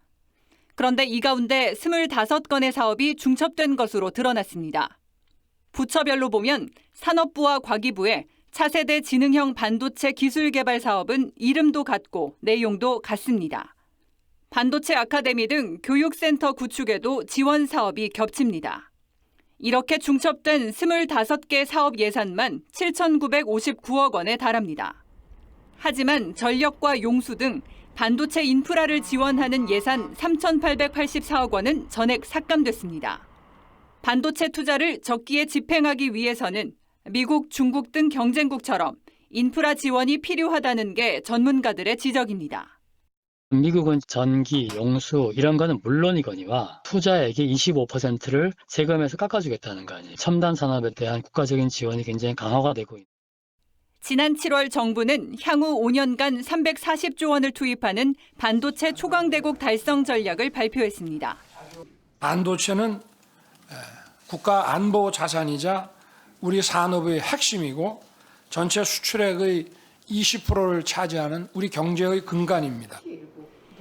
그런데 이 가운데 25건의 사업이 중첩된 것으로 드러났습니다. 부처별로 보면 산업부와 과기부의 차세대 지능형 반도체 기술 개발 사업은 이름도 같고 내용도 같습니다. 반도체 아카데미 등 교육센터 구축에도 지원 사업이 겹칩니다. 이렇게 중첩된 25개 사업 예산만 7,959억 원에 달합니다. 하지만 전력과 용수 등 반도체 인프라를 지원하는 예산 3,884억 원은 전액 삭감됐습니다. 반도체 투자를 적기에 집행하기 위해서는 미국, 중국 등 경쟁국처럼 인프라 지원이 필요하다는 게 전문가들의 지적입니다. 미국은 전기, 용수 이런 거는 물론이거니와 투자액의 25%를 세금에서 깎아주겠다는 거 아니에요. 첨단 산업에 대한 국가적인 지원이 굉장히 강화가 되고 있습니다. 지난 7월 정부는 향후 5년간 340조 원을 투입하는 반도체 초강대국 달성 전략을 발표했습니다. 반도체는 국가 안보 자산이자 우리 산업의 핵심이고 전체 수출액의 20%를 차지하는 우리 경제의 근간입니다.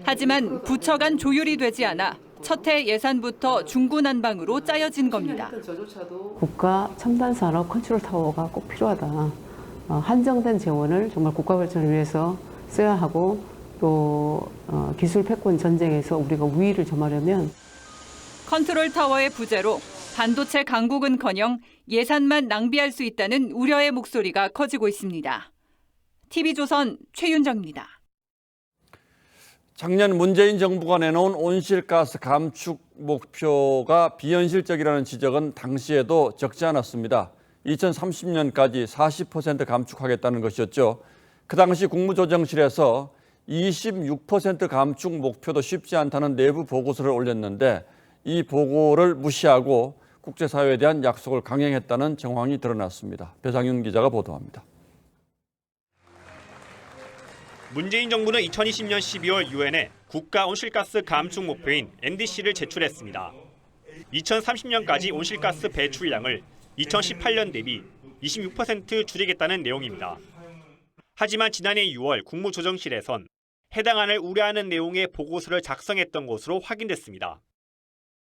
하지만 부처 간 조율이 되지 않아 첫 해 예산부터 중구난방으로 짜여진 겁니다. 국가 첨단 산업 컨트롤 타워가 꼭 필요하다. 한정된 재원을 정말 국가 발전을 위해서 써야 하고 또 기술 패권 전쟁에서 우리가 우위를 점하려면 컨트롤 타워의 부재로 반도체 강국은커녕 예산만 낭비할 수 있다는 우려의 목소리가 커지고 있습니다. TV조선 최윤정입니다. 작년 문재인 정부가 내놓은 온실가스 감축 목표가 비현실적이라는 지적은 당시에도 적지 않았습니다. 2030년까지 40% 감축하겠다는 것이었죠. 그 당시 국무조정실에서 26% 감축 목표도 쉽지 않다는 내부 보고서를 올렸는데 이 보고를 무시하고 국제사회에 대한 약속을 강행했다는 정황이 드러났습니다. 배상윤 기자가 보도합니다. 문재인 정부는 2020년 12월 유엔에 국가 온실가스 감축 목표인 NDC를 제출했습니다. 2030년까지 온실가스 배출량을 2018년 대비 26% 줄이겠다는 내용입니다. 하지만 지난해 6월 국무조정실에선 해당 안을 우려하는 내용의 보고서를 작성했던 것으로 확인됐습니다.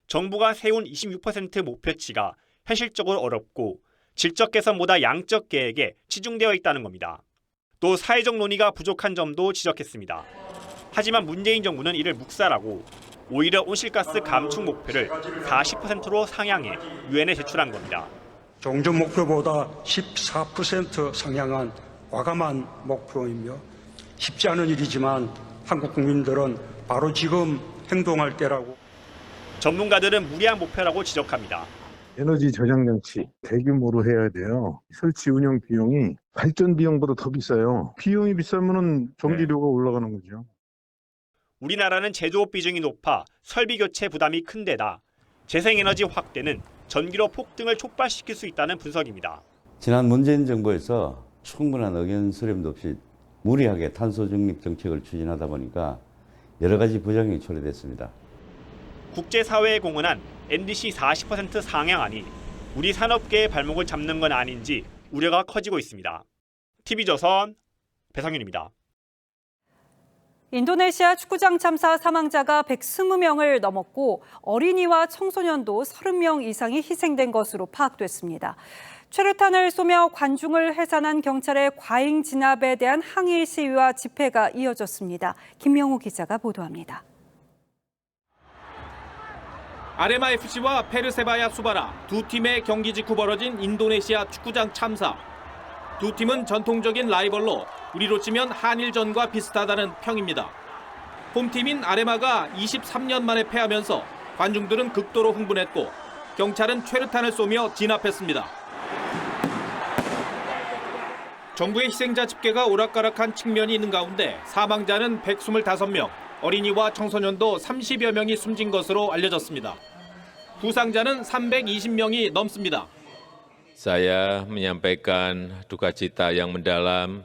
정부가 세운 26% 목표치가 현실적으로 어렵고 질적 개선보다 양적 계획에 치중되어 있다는 겁니다. 또 사회적 논의가 부족한 점도 지적했습니다. 하지만 문재인 정부는 이를 묵살하고 오히려 온실가스 감축 목표를 40%로 상향해 유엔에 제출한 겁니다. 종전 목표보다 14% 상향한 과감한 목표이며 쉽지 않은 일이지만 한국 국민들은 바로 지금 행동할 때라고. 전문가들은 무리한 목표라고 지적합니다. 에너지 저장 장치 대규모로 해야 돼요. 설치 운영 비용이 발전 비용보다 더 비싸요. 비용이 비싸면은 전기료가 올라가는 거죠. 우리나라는 제조업 비중이 높아 설비 교체 부담이 큰 데다 재생에너지 확대는 전기료 폭등을 촉발시킬 수 있다는 분석입니다. 지난 문재인 정부에서 충분한 의견 수렴도 없이 무리하게 탄소 중립 정책을 추진하다 보니까 여러 가지 부작용이 초래됐습니다. 국제사회에 공언한 NDC 40% 상향안이 우리 산업계의 발목을 잡는 건 아닌지 우려가 커지고 있습니다. TV조선 배상윤입니다. 인도네시아 축구장 참사 사망자가 120명을 넘었고 어린이와 청소년도 30명 이상이 희생된 것으로 파악됐습니다. 최루탄을 쏘며 관중을 해산한 경찰의 과잉 진압에 대한 항의 시위와 집회가 이어졌습니다. 김명우 기자가 보도합니다. 아레마 FC와 페르세바야 수바라 두 팀의 경기 직후 벌어진 인도네시아 축구장 참사. 두 팀은 전통적인 라이벌로 우리로 치면 한일전과 비슷하다는 평입니다. 홈팀인 아레마가 23년 만에 패하면서 관중들은 극도로 흥분했고 경찰은 최루탄을 쏘며 진압했습니다. 정부의 희생자 집계가 오락가락한 측면이 있는 가운데 사망자는 125명, 어린이와 청소년도 30여 명이 숨진 것으로 알려졌습니다. 부상자는 320명이 넘습니다. Saya menyampaikan duka cita yang mendalam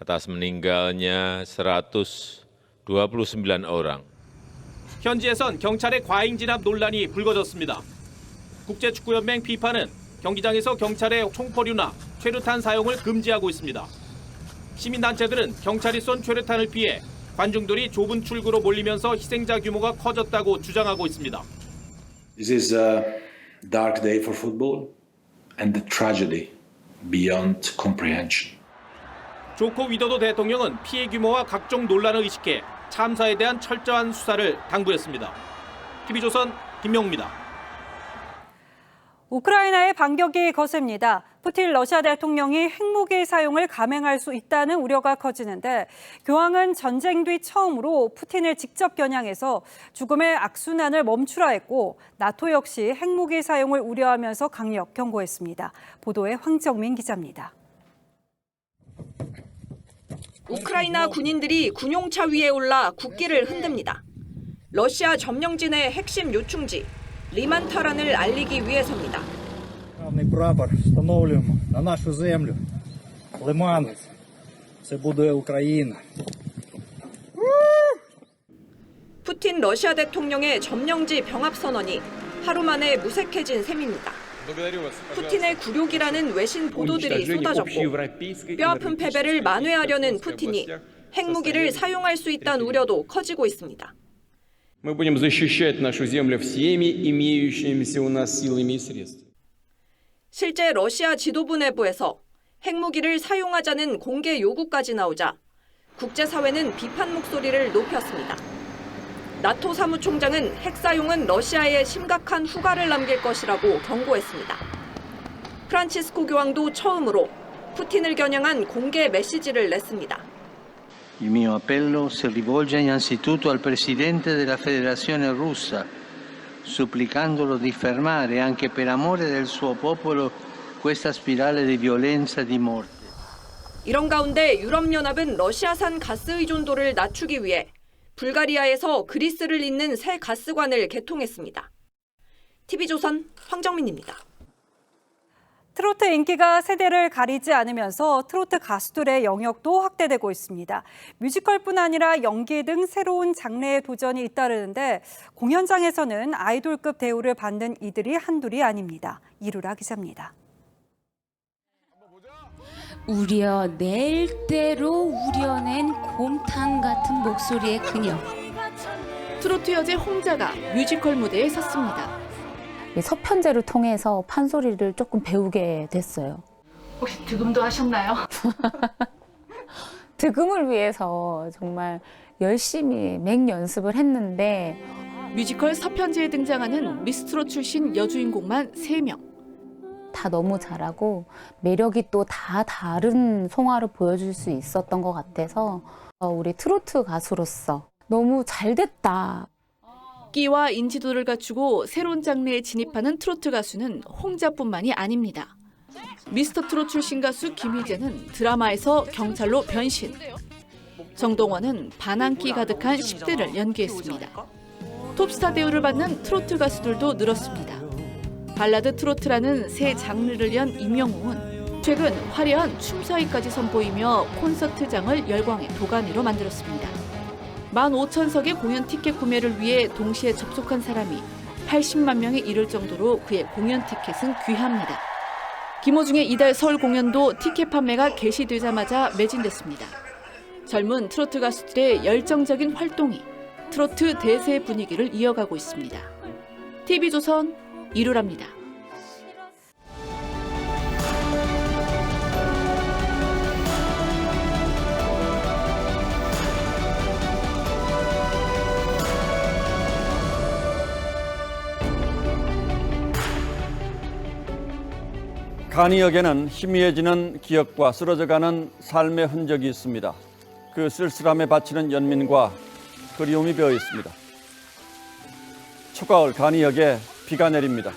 atas meninggalnya 129 orang. 현지에선 경찰의 과잉 진압 논란이 불거졌습니다. 국제축구연맹 FIFA는 경기장에서 경찰의 총포류나 최루탄 사용을 금지하고 있습니다. 시민단체들은 경찰이 쏜 최루탄을 피해 관중들이 좁은 출구로 몰리면서 희생자 규모가 커졌다고 주장하고 있습니다. This is a dark day for football and the tragedy beyond comprehension. 조코 위도도 대통령은 피해 규모와 각종 논란을 의식해 참사에 대한 철저한 수사를 당부했습니다. TV조선 김명우입니다. 우크라이나의 반격이 거셉니다. 푸틴 러시아 대통령이 핵무기 사용을 감행할 수 있다는 우려가 커지는데 교황은 전쟁 뒤 처음으로 푸틴을 직접 겨냥해서 죽음의 악순환을 멈추라 했고 나토 역시 핵무기 사용을 우려하면서 강력 경고했습니다. 보도에 황정민 기자입니다. 우크라이나 군인들이 군용차 위에 올라 국기를 흔듭니다. 러시아 점령진의 핵심 요충지 리만타란을 알리기 위해서입니다. прапор встановлюємо на нашу землю. Лиман. Це буде Україна. 푸틴 러시아 대통령의 점령지 병합 선언이 하루 만에 무색해진 셈입니다. 푸틴의 굴욕이라는 외신 보도들이 쏟아졌고 뼈아픈 패배를 만회하려는 푸틴이 핵무기를 사용할 수 있다는 우려도 커지고 있습니다. Мы будем защищать нашу землю всеми имеющимися у нас силами и средствами. 실제 러시아 지도부 내부에서 핵무기를 사용하자는 공개 요구까지 나오자 국제사회는 비판 목소리를 높였습니다. 나토 사무총장은 핵 사용은 러시아에 심각한 후과를 남길 것이라고 경고했습니다. 프란치스코 교황도 처음으로 푸틴을 겨냥한 공개 메시지를 냈습니다. Il mio appello si rivolge innanzitutto al Presidente della Federazione Russa, supplicandolo di fermare anche per amore del suo popolo questa spirale di violenza e di morte. 이런 가운데 유럽연합은 러시아산 가스 의존도를 낮추기 위해 불가리아에서 그리스를 잇는 새 가스관을 개통했습니다. TV조선 황정민입니다. 트로트 인기가 세대를 가리지 않으면서 트로트 가수들의 영역도 확대되고 있습니다. 뮤지컬뿐 아니라 연기 등 새로운 장르의 도전이 잇따르는데 공연장에서는 아이돌급 대우를 받는 이들이 한둘이 아닙니다. 이루라 기자입니다. 우려낼 대로 우려낸 곰탕 같은 목소리의 그녀. 트로트 여제 홍자가 뮤지컬 무대에 섰습니다. 서편제를 통해서 판소리를 조금 배우게 됐어요. 혹시 득음도 하셨나요? 득음을 위해서 정말 열심히 맹연습을 했는데 뮤지컬 서편제에 등장하는 미스트롯 출신 여주인공만 3명. 다 너무 잘하고 매력이 또 다 다른 송화를 보여줄 수 있었던 것 같아서 우리 트로트 가수로서 너무 잘 됐다. 인기와 인지도를 갖추고 새로운 장르에 진입하는 트로트 가수는 홍자뿐만이 아닙니다. 미스터 트롯 출신 가수 김희재는 드라마에서 경찰로 변신. 정동원은 반항기 가득한 10대를 연기했습니다. 톱스타 대우를 받는 트로트 가수들도 늘었습니다. 발라드 트로트라는 새 장르를 연 임영웅은 최근 화려한 춤사위까지 선보이며 콘서트장을 열광의 도가니로 만들었습니다. 15,000석의 공연 티켓 구매를 위해 동시에 접속한 사람이 80만 명에 이를 정도로 그의 공연 티켓은 귀합니다. 김호중의 이달 서울 공연도 티켓 판매가 개시되자마자 매진됐습니다. 젊은 트로트 가수들의 열정적인 활동이 트로트 대세 분위기를 이어가고 있습니다. TV조선 이루랍니다. 간이역에는 희미해지는 기억과 쓰러져가는 삶의 흔적이 있습니다. 그 쓸쓸함에 바치는 연민과 그리움이 배어 있습니다. 초가을 간이역에 비가 내립니다.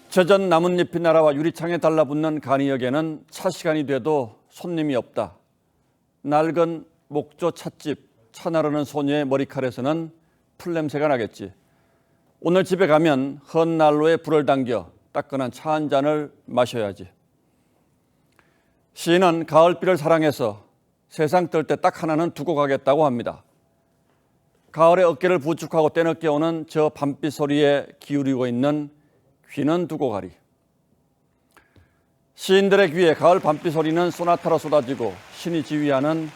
젖은 나뭇잎이 날아와 유리창에 달라붙는 간이역에는 차 시간이 돼도 손님이 없다. 낡은 목조 찻집 차 나르는 소녀의 머리칼에서는 풀냄새가 나겠지. 오늘 집에 가면 헌 난로에 불을 당겨 따끈한 차 한 잔을 마셔야지. 시인은 가을비를 사랑해서 세상 뜰 때 딱 하나는 두고 가겠다고 합니다. 가을에 어깨를 부축하고 때늦게 오는 저 밤비 소리에 기울이고 있는 귀는 두고 가리. 시인들의 귀에 가을 밤비 소리는 소나타로 쏟아지고 신이 지휘하는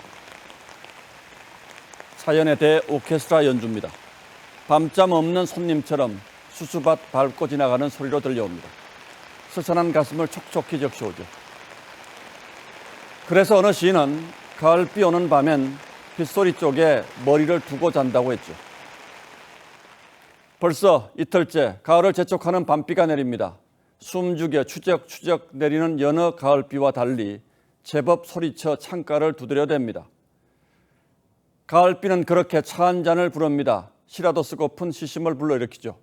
사연의 대오케스트라 연주입니다. 밤잠 없는 손님처럼 수수밭 밟고 지나가는 소리로 들려옵니다. 스산한 가슴을 촉촉히 적셔오죠. 그래서 어느 시인은 가을비 오는 밤엔 빗소리 쪽에 머리를 두고 잔다고 했죠. 벌써 이틀째 가을을 재촉하는 밤비가 내립니다. 숨죽여 추적추적 내리는 여느 가을비와 달리 제법 소리쳐 창가를 두드려댑니다. 가을비는 그렇게 차 한 잔을 부릅니다. 시라도 쓰고픈 시심을 불러일으키죠.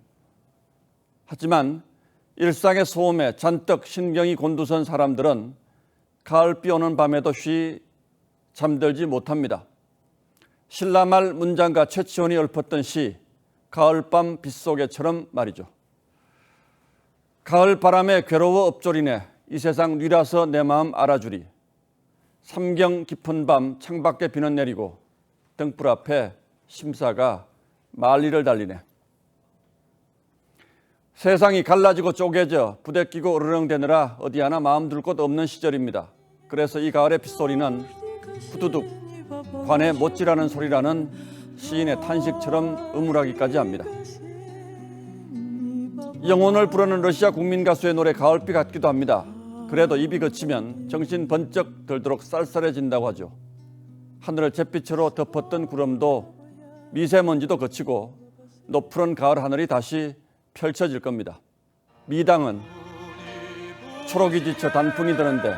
하지만 일상의 소음에 잔뜩 신경이 곤두선 사람들은 가을비 오는 밤에도 쉬 잠들지 못합니다. 신라말 문장가 최치원이 읊었던 시 가을밤 빗속에처럼 말이죠. 가을 바람에 괴로워 엎조리네 이 세상 뉘라서 내 마음 알아주리. 삼경 깊은 밤 창밖에 비는 내리고 등불 앞에 심사가 만리를 달리네. 세상이 갈라지고 쪼개져 부대끼고 으르렁대느라 어디 하나 마음 둘 곳 없는 시절입니다. 그래서 이 가을의 빗소리는 후두둑 관에 못지라는 소리라는 시인의 탄식처럼 음울하기까지 합니다. 영혼을 부르는 러시아 국민 가수의 노래 가을비 같기도 합니다. 그래도 입이 그치면 정신 번쩍 들도록 쌀쌀해진다고 하죠. 하늘을 잿빛으로 덮었던 구름도 미세먼지도 그치고 높푸른 가을 하늘이 다시 펼쳐질 겁니다. 미당은 초록이 지쳐 단풍이 드는데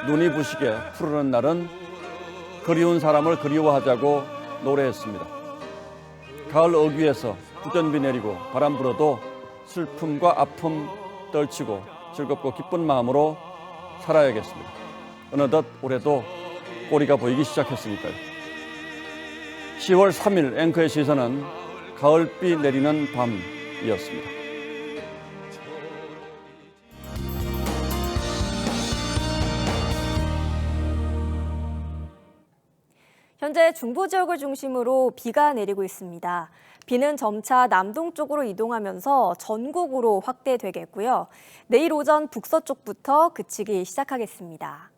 눈이 부시게 푸르는 날은 그리운 사람을 그리워하자고 노래했습니다. 가을 어귀에서 부전비 내리고 바람 불어도 슬픔과 아픔 떨치고 즐겁고 기쁜 마음으로 살아야겠습니다. 어느덧 올해도 꼬리가 보이기 시작했으니까요. 10월 3일 앵커의 시선은 가을비 내리는 밤이었습니다. 현재 중부 지역을 중심으로 비가 내리고 있습니다. 비는 점차 남동쪽으로 이동하면서 전국으로 확대되겠고요. 내일 오전 북서쪽부터 그치기 시작하겠습니다.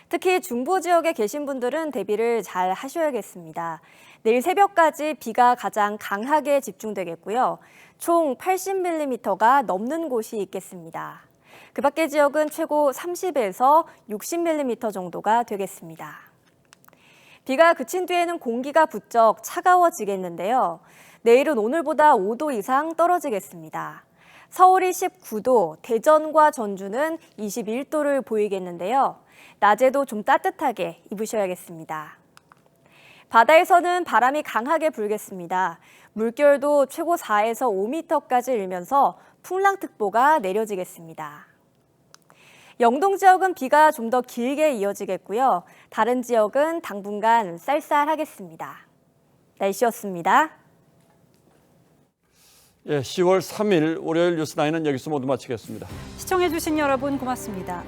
특히 중부 지역에 계신 분들은 대비를 잘 하셔야겠습니다. 내일 새벽까지 비가 가장 강하게 집중되겠고요. 총 80mm가 넘는 곳이 있겠습니다. 그 밖의 지역은 최고 30에서 60mm 정도가 되겠습니다. 비가 그친 뒤에는 공기가 부쩍 차가워지겠는데요. 내일은 오늘보다 5도 이상 떨어지겠습니다. 서울이 19도, 대전과 전주는 21도를 보이겠는데요. 낮에도 좀 따뜻하게 입으셔야겠습니다. 바다에서는 바람이 강하게 불겠습니다. 물결도 최고 4에서 5m까지 일면서 풍랑특보가 내려지겠습니다. 영동 지역은 비가 좀 더 길게 이어지겠고요. 다른 지역은 당분간 쌀쌀하겠습니다. 날씨였습니다. 예, 10월 3일 월요일 뉴스9는 여기서 모두 마치겠습니다. 시청해주신 여러분 고맙습니다.